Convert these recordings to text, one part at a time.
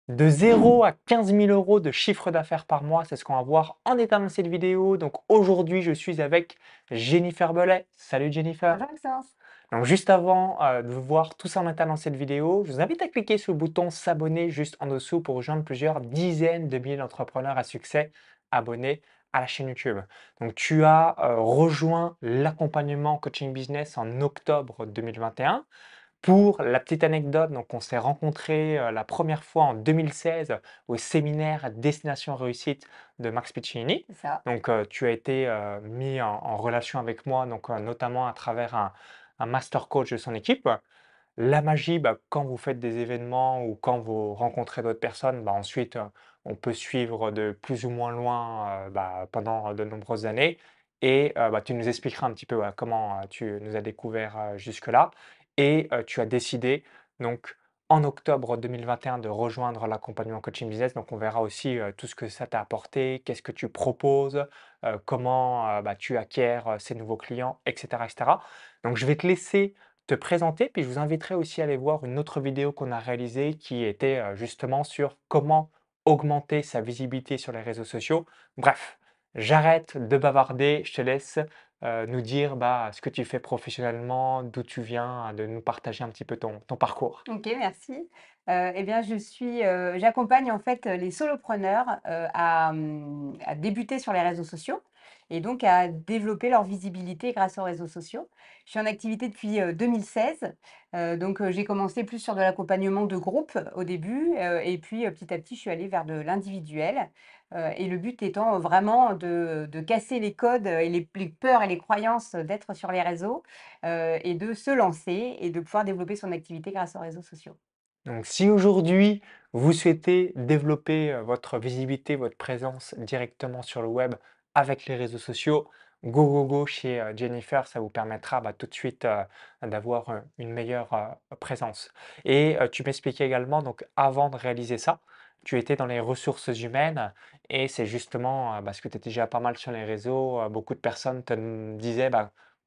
De 0 à 15 000 euros de chiffre d'affaires par mois, c'est ce qu'on va voir en détail dans cette vidéo. Donc aujourd'hui, je suis avec Jennifer Bellet. Salut Jennifer. Bonjour Maxence. Donc juste avant de voir tout ça en détail dans cette vidéo, je vous invite à cliquer sur le bouton s'abonner juste en dessous pour rejoindre plusieurs dizaines de milliers d'entrepreneurs à succès abonnés à la chaîne YouTube. Donc tu as rejoint l'accompagnement coaching business en octobre 2021. Pour la petite anecdote, donc on s'est rencontrés la première fois en 2016 au séminaire Destination Réussite de Max Piccinini. C'est ça. Donc tu as été mis en relation avec moi, donc notamment à travers un master coach de son équipe. La magie, quand vous faites des événements ou quand vous rencontrez d'autres personnes, ensuite on peut suivre de plus ou moins loin pendant de nombreuses années. Et tu nous expliqueras un petit peu comment tu nous as découvert jusque-là. Et tu as décidé donc en octobre 2021 de rejoindre l'accompagnement coaching business. Donc on verra aussi tout ce que ça t'a apporté, qu'est-ce que tu proposes, comment tu acquiers ces nouveaux clients, etc., etc. Donc je vais te laisser te présenter, puis je vous inviterai aussi à aller voir une autre vidéo qu'on a réalisée qui était justement sur comment augmenter sa visibilité sur les réseaux sociaux. Bref, j'arrête de bavarder, je te laisse nous dire ce que tu fais professionnellement, d'où tu viens, de nous partager un petit peu ton parcours. OK, merci. Eh bien, j'accompagne en fait les solopreneurs à débuter sur les réseaux sociaux et donc à développer leur visibilité grâce aux réseaux sociaux. Je suis en activité depuis 2016. J'ai commencé plus sur de l'accompagnement de groupe au début et puis petit à petit, je suis allée vers de l'individuel. Et le but étant vraiment de casser les codes et les peurs et les croyances d'être sur les réseaux et de se lancer et de pouvoir développer son activité grâce aux réseaux sociaux. Donc si aujourd'hui vous souhaitez développer votre visibilité, votre présence directement sur le web avec les réseaux sociaux, go go go chez Jennifer, ça vous permettra tout de suite d'avoir une meilleure présence. Et tu m'expliquais également, donc avant de réaliser ça, tu étais dans les ressources humaines et c'est justement parce que tu étais déjà pas mal sur les réseaux, beaucoup de personnes te disaient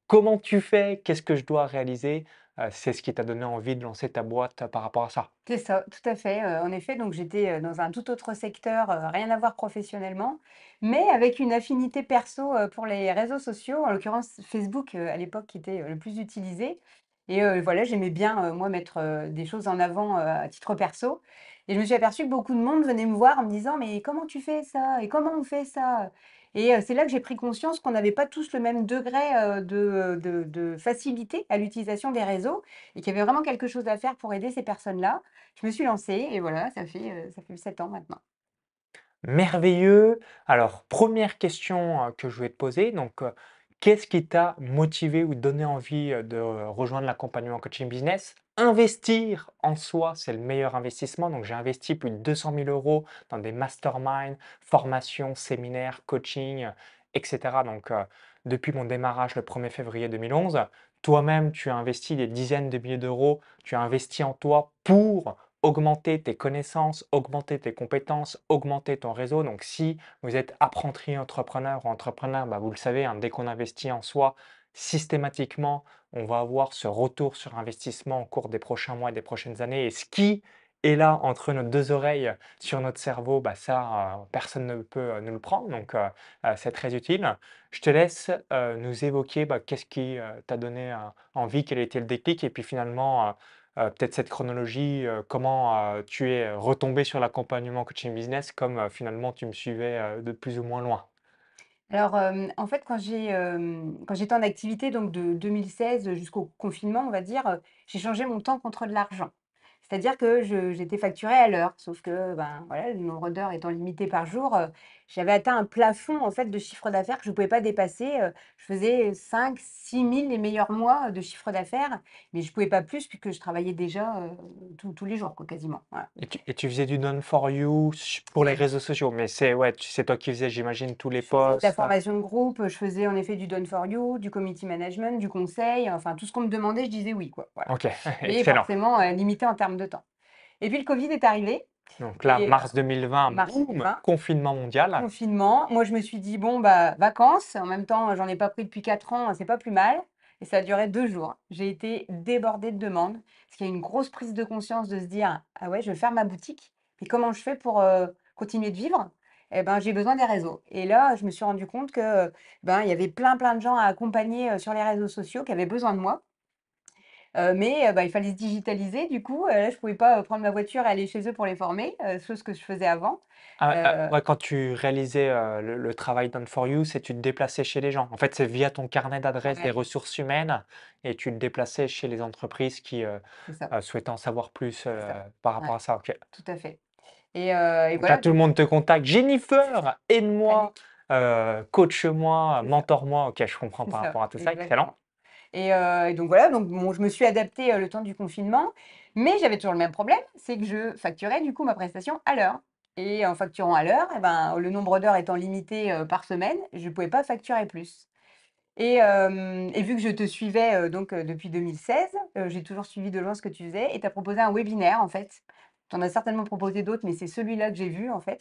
comment tu fais, qu'est-ce que je dois réaliser. C'est ce qui t'a donné envie de lancer ta boîte par rapport à ça? C'est ça, tout à fait. En effet, donc j'étais, dans un tout autre secteur, rien à voir professionnellement, mais avec une affinité perso, pour les réseaux sociaux, en l'occurrence Facebook, à l'époque qui était, le plus utilisé et voilà, j'aimais bien, moi mettre, des choses en avant, à titre perso et je me suis aperçue que beaucoup de monde venait me voir en me disant: «Mais comment tu fais ça? Et comment on fait ça?» Et c'est là que j'ai pris conscience qu'on n'avait pas tous le même degré, de facilité à l'utilisation des réseaux et qu'il y avait vraiment quelque chose à faire pour aider ces personnes-là. Je me suis lancée et voilà, ça fait 7 ans maintenant. Merveilleux. Alors, première question que je voulais te poser, donc qu'est-ce qui t'a motivé ou donné envie de rejoindre l'accompagnement coaching business? Investir en soi, c'est le meilleur investissement. Donc, j'ai investi plus de 200 000 euros dans des masterminds, formations, séminaires, coaching, etc. Donc, depuis mon démarrage le 1er février 2011, toi-même, tu as investi des dizaines de milliers d'euros, tu as investi en toi pour augmenter tes connaissances, augmenter tes compétences, augmenter ton réseau. Donc, si vous êtes apprenti entrepreneur ou entrepreneur, vous le savez, dès qu'on investit en soi, systématiquement, on va avoir ce retour sur investissement au cours des prochains mois et des prochaines années. Et ce qui est là entre nos deux oreilles sur notre cerveau, ça, personne ne peut nous le prendre. Donc, c'est très utile. Je te laisse nous évoquer qu'est-ce qui t'a donné envie, quel était le déclic, et puis finalement, peut-être cette chronologie, comment, tu es retombé sur l'accompagnement coaching business comme, finalement tu me suivais, de plus ou moins loin? Alors, en fait, quand j'étais en activité donc de 2016 jusqu'au confinement, on va dire, j'ai changé mon temps contre de l'argent. C'est-à-dire que j'étais facturée à l'heure, sauf que, ben, voilà, le nombre d'heures étant limité par jour, j'avais atteint un plafond, en fait, de chiffre d'affaires que je ne pouvais pas dépasser, je faisais 5 000 6 000 les meilleurs mois de chiffre d'affaires, mais je ne pouvais pas plus puisque je travaillais déjà, tous les jours, quoi, quasiment, voilà. Et tu faisais du done for you pour les réseaux sociaux, mais c'est ouais, c'est toi qui faisais, j'imagine, tous les Je faisais de la posts? formation de groupe, je faisais en effet du done for you, du community management, du conseil, enfin tout ce qu'on me demandait, je disais oui, quoi, voilà. OK, Mais excellent. forcément, limité en termes de temps. Et puis le covid est arrivé Donc là, et mars 2020, mars boum, 2020, confinement mondial. confinement. Moi, je me suis dit: «Bon, bah, vacances». En même temps, j'en ai pas pris depuis 4 ans, c'est pas plus mal et ça a duré 2 jours. J'ai été débordée de demandes, parce qu'il y a une grosse prise de conscience de se dire: «Ah ouais, je vais faire ma boutique». et comment je fais pour, continuer de vivre? Et ben, j'ai besoin des réseaux et là, je me suis rendu compte que, ben, il y avait plein, plein de gens à accompagner, sur les réseaux sociaux qui avaient besoin de moi, mais bah, il fallait se digitaliser du coup, là, je pouvais pas, prendre ma voiture et aller chez eux pour les former, chose que je faisais avant. Heu, Ouais, quand tu réalisais, le travail done for you, c'est tu te déplaçais chez les gens. En fait, c'est via ton carnet d'adresses des ouais, ressources humaines et tu te déplaçais chez les entreprises qui, c'est ça, souhaitaient en savoir plus, c'est ça. par Ouais, rapport à ça, OK. tout à fait et Donc là, voilà tout le donc monde te contacte: «Jennifer, aide-moi, allez, coache-moi, c'est ça, mentor-moi». OK, je comprends c'est par ça, rapport à tout ça, excellent. exactement. Et donc voilà, donc bon, je me suis adaptée, le temps du confinement, mais j'avais toujours le même problème, c'est que je facturais du coup ma prestation à l'heure et en facturant à l'heure et ben, le nombre d'heures étant limité, par semaine, je ne pouvais pas facturer plus et vu que je te suivais, donc depuis 2016, j'ai toujours suivi de loin ce que tu faisais et tu as proposé un webinaire en fait. Tu en as certainement proposé d'autres, mais c'est celui-là que j'ai vu en fait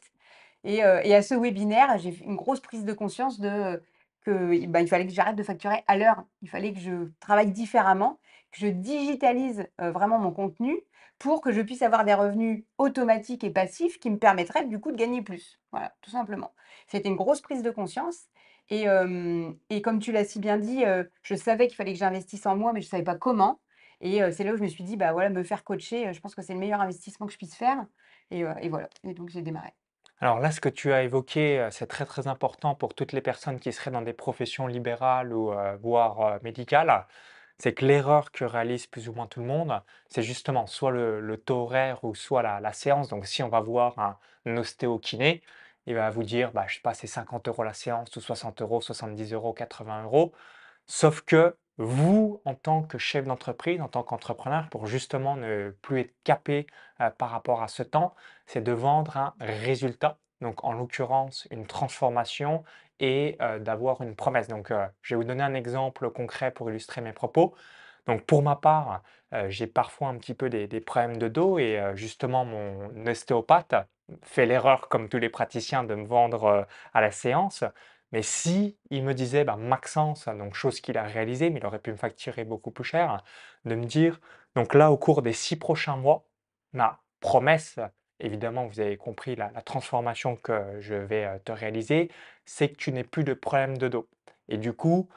et à ce webinaire, j'ai fait une grosse prise de conscience de, que, bah, il fallait que j'arrête de facturer à l'heure. Il fallait que je travaille différemment, que je digitalise, vraiment mon contenu pour que je puisse avoir des revenus automatiques et passifs qui me permettraient du coup de gagner plus. Voilà, tout simplement. C'était une grosse prise de conscience et comme tu l'as si bien dit, je savais qu'il fallait que j'investisse en moi, mais je ne savais pas comment et c'est là où je me suis dit: «Bah, voilà, me faire coacher, je pense que c'est le meilleur investissement que je puisse faire» et voilà et donc j'ai démarré. Alors là, ce que tu as évoqué, c'est très, très important pour toutes les personnes qui seraient dans des professions libérales ou, voire, médicales. C'est que l'erreur que réalise plus ou moins tout le monde, c'est justement soit le taux horaire ou soit la séance. Donc si on va voir un ostéo-kiné, il va vous dire, bah, je sais pas, c'est 50 € la séance ou 60 €, 70 €, 80 €. Sauf que vous, en tant que chef d'entreprise, en tant qu'entrepreneur, pour justement ne plus être capé, par rapport à ce temps, c'est de vendre un résultat. Donc en l'occurrence, une transformation et d'avoir une promesse. Donc, je vais vous donner un exemple concret pour illustrer mes propos. Donc pour ma part, j'ai parfois un petit peu des problèmes de dos et justement mon ostéopathe fait l'erreur comme tous les praticiens de me vendre, à la séance. Mais si il me disait: «Bah, Maxence», donc chose qu'il a réalisée, mais il aurait pu me facturer beaucoup plus cher, de me dire: «Donc là, au cours des 6 prochains mois, ma promesse», évidemment, vous avez compris la transformation que je vais, te réaliser, c'est que tu n'aies plus de problème de dos. Et du coup,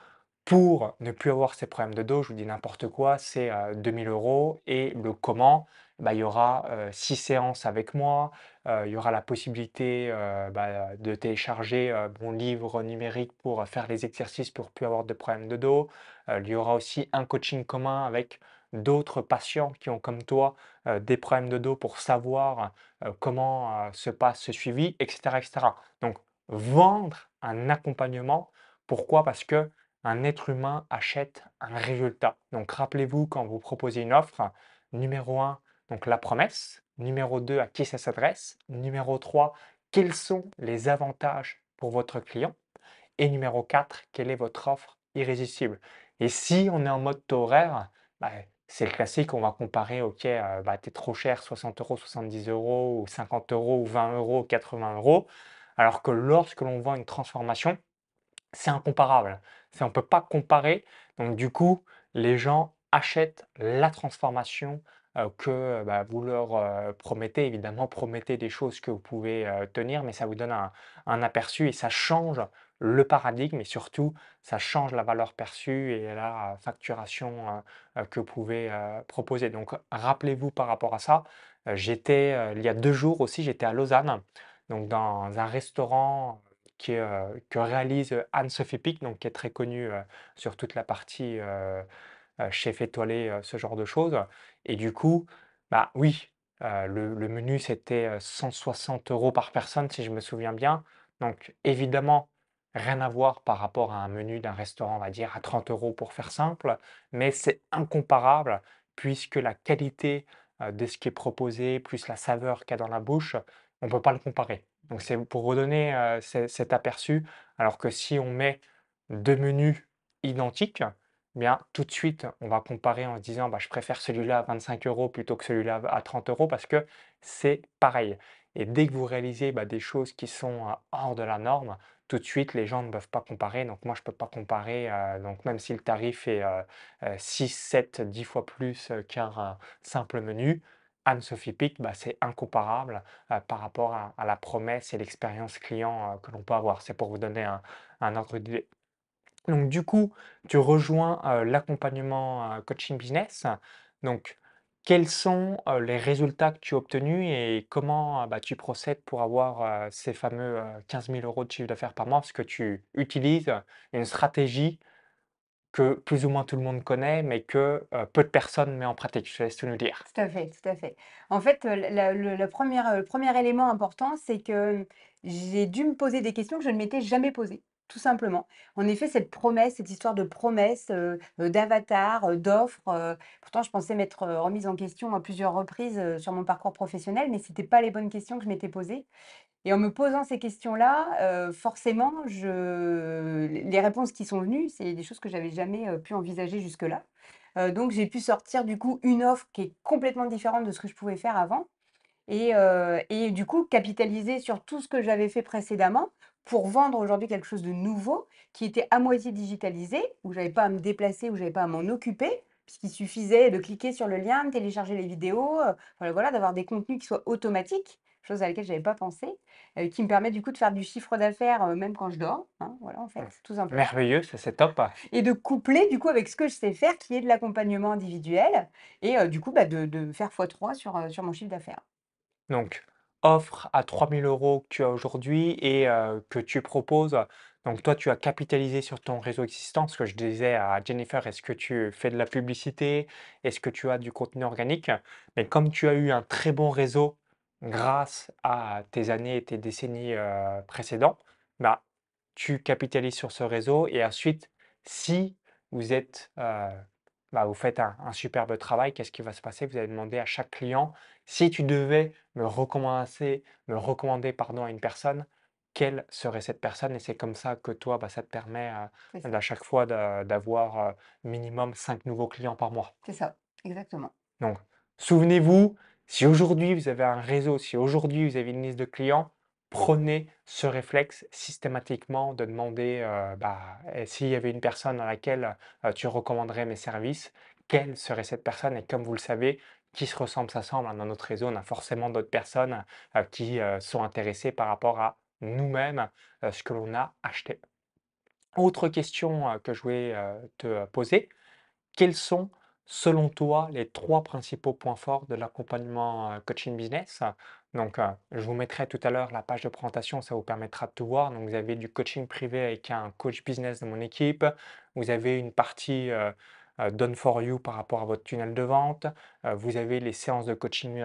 pour ne plus avoir ces problèmes de dos, je vous dis n'importe quoi, c'est, 2 000 € et le comment, bah, il y aura, 6 séances avec moi, il y aura la possibilité, bah, de télécharger, mon livre numérique pour, faire les exercices pour plus avoir de problèmes de dos. Il y aura aussi un coaching commun avec d'autres patients qui ont comme toi, des problèmes de dos pour savoir, comment, se passe ce suivi et cetera et cetera. Donc vendre un accompagnement, pourquoi? Parce que un être humain achète un résultat. Donc rappelez-vous quand vous proposez une offre, numéro un, donc la promesse, numéro 2, à qui ça s'adresse, numéro 3, quels sont les avantages pour votre client et numéro 4, quelle est votre offre irrésistible. Et si on est en mode taux horaire, bah, c'est le classique, on va comparer, OK, bah, tu es trop cher, 60 €, 70 € ou 50 € ou 20 €, 80 €. Alors que lorsque l'on vend une transformation, c'est incomparable. On ne peut pas comparer. Donc du coup, les gens achètent la transformation, que, bah, vous leur, promettez. Évidemment, promettez des choses que vous pouvez, tenir, mais ça vous donne un aperçu et ça change le paradigme et surtout, ça change la valeur perçue et la facturation, que vous pouvez, proposer. Donc rappelez-vous par rapport à ça, j'étais, il y a 2 jours aussi, j'étais à Lausanne, donc dans un restaurant que réalise, Anne-Sophie Pic, donc qui est très connue, sur toute la partie, chef étoilé, ce genre de choses. Et du coup, bah, oui, le menu c'était, 160 € par personne si je me souviens bien. Donc évidemment, rien à voir par rapport à un menu d'un restaurant, on va dire à 30 € pour faire simple, mais c'est incomparable puisque la qualité, de ce qui est proposé, plus la saveur qu'il y a dans la bouche, on ne peut pas le comparer. Donc c'est pour redonner, cet aperçu, alors que si on met 2 menus identiques, bien, tout de suite, on va comparer en se disant: «Bah, je préfère celui-là à 25 € plutôt que celui-là à 30 € parce que c'est pareil». Et dès que vous réalisez, bah, des choses qui sont, hors de la norme, tout de suite, les gens ne peuvent pas comparer. Donc moi, je ne peux pas comparer, donc même si le tarif est, 6-7-10 fois plus, qu'un simple menu, Anne-Sophie Pic, bah, c'est incomparable, par rapport à la promesse et l'expérience client, que l'on peut avoir. C'est pour vous donner un ordre d'idée. Donc du coup, tu rejoins, l'accompagnement, coaching business. Donc quels sont, les résultats que tu as obtenus et comment, bah, tu procèdes pour avoir, ces fameux, 15 000 € de chiffre d'affaires par mois? Parce que tu utilises une stratégie que plus ou moins tout le monde connaît, mais que, peu de personnes met en pratique. Je te laisse tout nous dire. Tout à fait, tout à fait. En fait, le 1er élément important, c'est que j'ai dû me poser des questions que je ne m'étais jamais posées, tout simplement. En effet, cette promesse, cette histoire de promesse, d'avatar, d'offres, pourtant je pensais m'être, remise en question à plusieurs reprises, sur mon parcours professionnel, mais c'était pas les bonnes questions que je m'étais posées. Et en me posant ces questions-là, forcément, les réponses qui sont venues, c'est des choses que j'avais jamais, pu envisager jusque-là. Donc j'ai pu sortir du coup une offre qui est complètement différente de ce que je pouvais faire avant et du coup capitaliser sur tout ce que j'avais fait précédemment pour vendre aujourd'hui quelque chose de nouveau qui était à moitié digitalisé, où j'avais pas à me déplacer, où j'avais pas à m'en occuper, puisqu'il suffisait de cliquer sur le lien, de télécharger les vidéos, voilà, d'avoir des contenus qui soient automatiques, chose à laquelle j'avais pas pensé, qui me permet du coup de faire du chiffre d'affaires, même quand je dors, hein, voilà en Mmh. fait, tout simplement. Merveilleux, ça c'est top. Et de coupler du coup avec ce que je sais faire qui est de l'accompagnement individuel et du coup, bah, de faire x3 sur mon chiffre d'affaires. Donc, offre à 3 000 € que tu as aujourd'hui et que tu proposes. Donc toi, tu as capitalisé sur ton réseau existant. Ce que je disais à Jennifer, est-ce que tu fais de la publicité? Est-ce que tu as du contenu organique? Mais comme tu as eu un très bon réseau grâce à tes années et tes décennies, précédents, bah, tu capitalises sur ce réseau et ensuite, si vous êtes, bah, vous faites un superbe travail, qu'est-ce qui va se passer? Vous allez demander à chaque client: «Si tu devais me recommander, pardon, à une personne, quelle serait cette personne?» Et c'est comme ça que toi, bah, ça te permet, C'est ça, d'à chaque fois d'avoir, minimum 5 nouveaux clients par mois. c'est ça, exactement. Donc, souvenez-vous, si aujourd'hui vous avez un réseau, si aujourd'hui vous avez une liste de clients, prenez ce réflexe systématiquement de demander, bah, s'il y avait une personne à laquelle, tu recommanderais mes services, quelle serait cette personne? Et comme vous le savez, qui se ressemble s'assemble, hein. Dans notre réseau, on a forcément d'autres personnes, qui, sont intéressées par rapport à nous-mêmes, ce que l'on a acheté. Autre question, que je voulais, te poser, quels sont, selon toi, les 3 principaux points forts de l'accompagnement, coaching business? Donc, je vous mettrai tout à l'heure la page de présentation, ça vous permettra de tout voir. Donc, vous avez du coaching privé avec un coach business de mon équipe. Vous avez une partie, done for you par rapport à votre tunnel de vente. Vous avez les séances de coaching,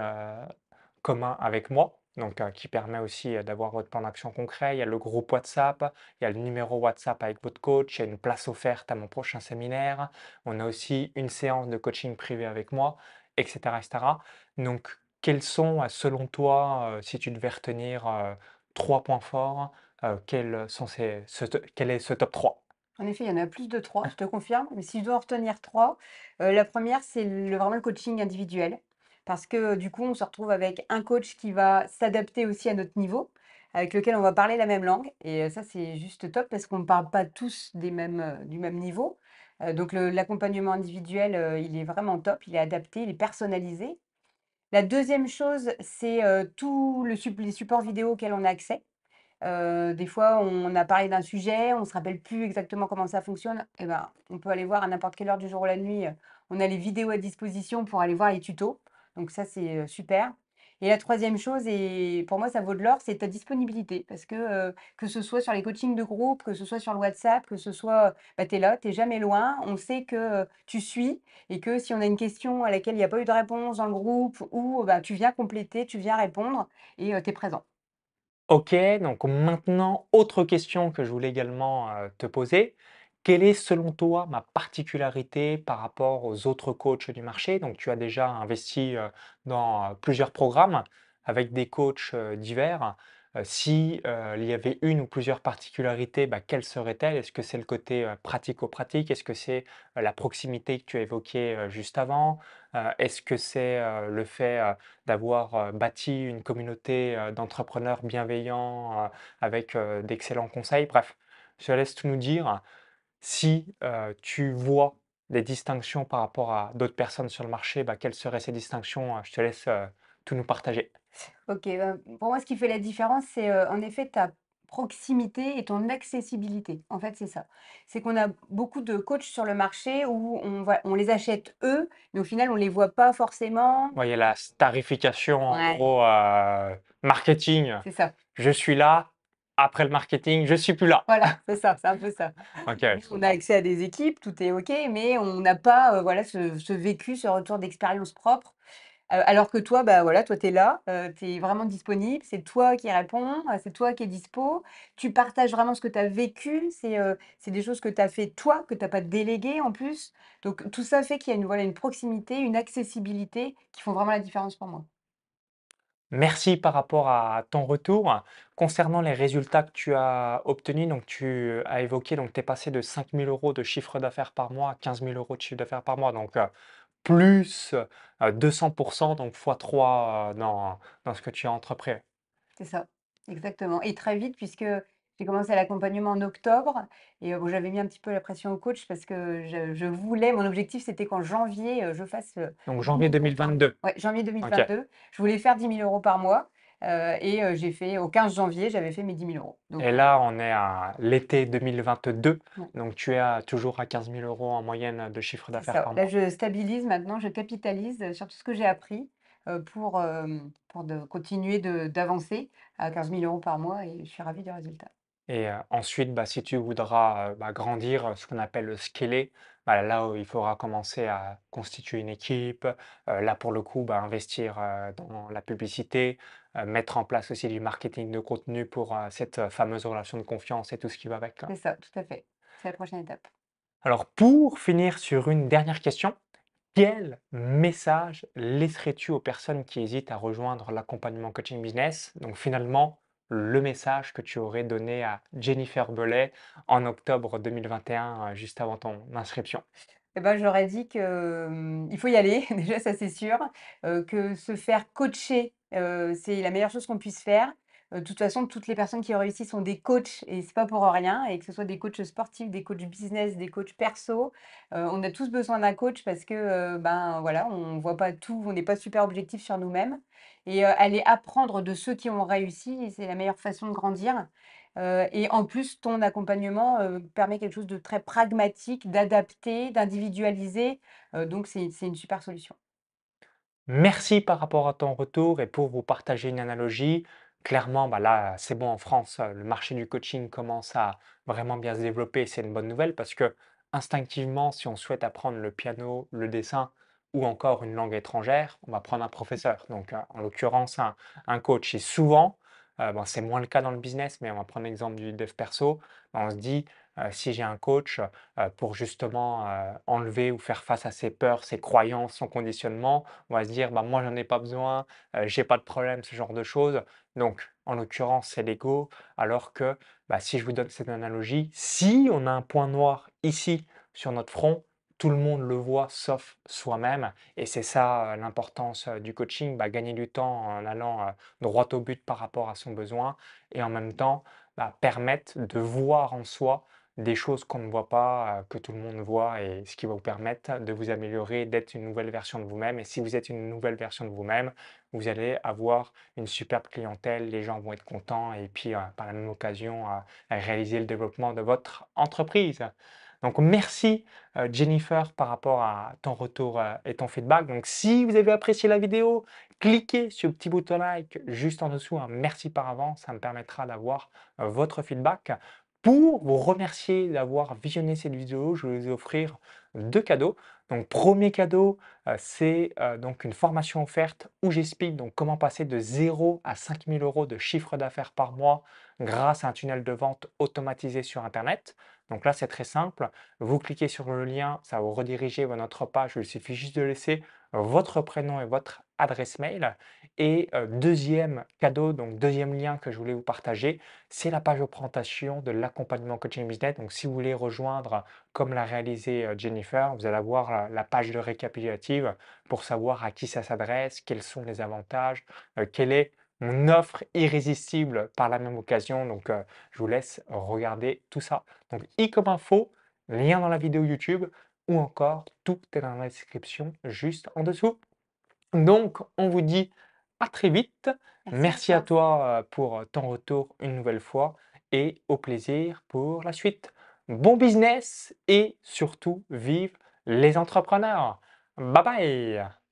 commun avec moi, donc qui permet aussi, d'avoir votre plan d'action concret. Il y a le groupe WhatsApp, il y a le numéro WhatsApp avec votre coach, il y a une place offerte à mon prochain séminaire. On a aussi une séance de coaching privé avec moi, et cetera. Donc quels sont, selon toi, si tu devais retenir, 3 points forts, quel est ce top 3? En effet, il y en a plus de 3, je te confirme, mais si je dois en retenir 3, la première, c'est vraiment le coaching individuel. Parce que, du coup, on se retrouve avec un coach qui va s'adapter aussi à notre niveau, avec lequel on va parler la même langue et ça, c'est juste top parce qu'on ne parle pas tous du même niveau. Donc l'accompagnement individuel, il est vraiment top, il est adapté, il est personnalisé. La deuxième chose, c'est, tout le sup les supports vidéo auxquels on a accès. Des fois, on a parlé d'un sujet, on ne se rappelle plus exactement comment ça fonctionne, et ben, on peut aller voir à n'importe quelle heure du jour ou la nuit, on a les vidéos à disposition pour aller voir les tutos. Donc ça, c'est, super. Et la troisième chose et pour moi, ça vaut de l'or, c'est ta disponibilité. Parce que ce soit sur les coachings de groupe, que ce soit sur le WhatsApp, que ce soit, bah, tu es là, tu es jamais loin. On sait que, tu suis et que si on a une question à laquelle il y a pas eu de réponse dans le groupe ou, bah, tu viens compléter, tu viens répondre et tu es présent. OK, donc maintenant, autre question que je voulais également, te poser. Quelle est selon toi ma particularité par rapport aux autres coachs du marché? Donc tu as déjà investi, dans, plusieurs programmes avec des coachs, divers. Si, il y avait une ou plusieurs particularités, bah, quelles seraient-elles? Est-ce que c'est le côté, pratico-pratique? Est-ce que c'est, la proximité que tu as évoquée, juste avant? Est-ce que c'est, le fait, d'avoir, bâti une communauté, d'entrepreneurs bienveillants, avec, d'excellents conseils. Bref, je te laisse tout nous dire. Si, tu vois des distinctions par rapport à d'autres personnes sur le marché, quelles seraient ces distinctions? Je te laisse, tout nous partager. OK, pour moi, ce qui fait la différence, c'est, en effet, ta proximité et ton accessibilité. En fait, c'est ça. C'est qu'on a beaucoup de coachs sur le marché où on les achète eux, mais au final, on les voit pas forcément. Ouais, il y a la starification en Ouais, gros, marketing. c'est ça. Je suis là, après le marketing, je suis plus là. Voilà, c'est ça, c'est un peu ça. OK, ouais, Nous, je on a comprends. accès à des équipes, tout est OK, mais on n'a pas, voilà, ce vécu, ce retour d'expérience propre. Alors que toi, bah, voilà, toi, tu es là, tu es vraiment disponible, c'est toi qui réponds, c'est toi qui es dispo. Tu partages vraiment ce que tu as vécu, c'est des choses que tu as fait toi, que tu as pas déléguées en plus. Donc tout ça fait qu'il y a une, voilà, une proximité, une accessibilité qui font vraiment la différence pour moi. Merci par rapport à ton retour. Concernant les résultats que tu as obtenus, donc tu as évoqué, donc tu es passé de 5 000 € de chiffre d'affaires par mois à 15 000 € de chiffre d'affaires par mois, donc plus, 200, donc fois 3 dans ce que tu as entrepris. C'est ça, exactement et très vite puisque j'ai commencé l'accompagnement en octobre et bon, j'avais mis un petit peu la pression au coach parce que je voulais mon objectif, c'était qu'en janvier, je fasse, Donc 10 janvier 000 €. 2022. Ouais, janvier OK. 2022, je voulais faire 10 000 € par mois, et j'ai fait au 15 janvier, j'avais fait mes 10 000 €. Donc Et là, on est à l'été 2022, ouais, donc tu es à toujours à 15 000 € en moyenne de chiffre c'est d'affaires ça. par Là, mois. je stabilise maintenant, je capitalise, sur tout ce que j'ai appris, pour de continuer d'avancer à 15 000 € par mois et je suis ravie du résultat. Et ensuite, si tu voudras, grandir, ce qu'on appelle le scaler, là où il faudra commencer à constituer une équipe, là pour le coup, investir, dans la publicité, mettre en place aussi du marketing de contenu pour, cette, fameuse relation de confiance et tout ce qui va avec, quoi. C'est ça, tout à fait. C'est la prochaine étape. Alors pour finir sur une dernière question, quel message laisserais-tu aux personnes qui hésitent à rejoindre l'accompagnement coaching business? Donc finalement, le message que tu aurais donné à Jennifer Bellet en octobre 2021, juste avant ton inscription. Et ben, j'aurais dit que, il faut y aller, déjà ça c'est sûr, que se faire coacher, c'est la meilleure chose qu'on puisse faire. De toute façon, toutes les personnes qui ont réussi sont des coachs et c'est pas pour rien et que ce soit des coachs sportifs, des coachs business, des coachs perso, on a tous besoin d'un coach parce que, ben, voilà, on voit pas tout, on n'est pas super objectif sur nous-mêmes et aller apprendre de ceux qui ont réussi, c'est la meilleure façon de grandir. Et en plus, ton accompagnement, permet quelque chose de très pragmatique, d'adapté, d'individualisé, donc c'est une super solution. Merci par rapport à ton retour et pour vous partager une analogie. Clairement, là, c'est bon en France, le marché du coaching commence à vraiment bien se développer. C'est une bonne nouvelle parce que instinctivement, si on souhaite apprendre le piano, le dessin ou encore une langue étrangère, on va prendre un professeur. Donc, en l'occurrence, un coach. Et souvent, c'est moins le cas dans le business, mais on va prendre l'exemple du dev perso. On se dit, si j'ai un coach pour justement enlever ou faire face à ses peurs, ses croyances, son conditionnement, on va se dire: moi, j'en ai pas besoin, j'ai pas de problème», ce genre de choses. Donc, en l'occurrence, c'est l'ego, alors que, si je vous donne cette analogie, si on a un point noir ici sur notre front, tout le monde le voit sauf soi-même et c'est ça, l'importance, du coaching, gagner du temps en allant, droit au but par rapport à son besoin et en même temps, permettre de voir en soi des choses qu'on ne voit pas, que tout le monde voit et ce qui va vous permettre de vous améliorer, d'être une nouvelle version de vous-même et si vous êtes une nouvelle version de vous-même, vous allez avoir une superbe clientèle, les gens vont être contents et puis, par la même occasion, réaliser le développement de votre entreprise. Donc merci, Jennifer par rapport à ton retour, et ton feedback. Donc si vous avez apprécié la vidéo, cliquez sur le petit bouton like juste en dessous, hein. Merci par avance, ça me permettra d'avoir, votre feedback. Pour vous remercier d'avoir visionné cette vidéo, je vais vous offrir 2 cadeaux. Donc premier cadeau, c'est, donc une formation offerte où j'explique donc comment passer de 0 à 5 000 € de chiffre d'affaires par mois grâce à un tunnel de vente automatisé sur internet. Donc là, c'est très simple, vous cliquez sur le lien, ça va vous rediriger vers notre page, il suffit juste de laisser votre prénom et votre adresse mail et 2e cadeau, donc 2e lien que je voulais vous partager, c'est la page de présentation de l'accompagnement coaching business. Donc, si vous voulez rejoindre, comme l'a réalisé Jennifer, vous allez avoir la page de récapitulative pour savoir à qui ça s'adresse, quels sont les avantages, quelle est mon offre irrésistible par la même occasion. Donc, je vous laisse regarder tout ça. Donc, i comme info, lien dans la vidéo YouTube. ou encore tout est dans la description juste en dessous. Donc, on vous dit à très vite. Merci à Merci à toi. toi pour ton retour une nouvelle fois et au plaisir pour la suite. Bon business et surtout vive les entrepreneurs. Bye bye.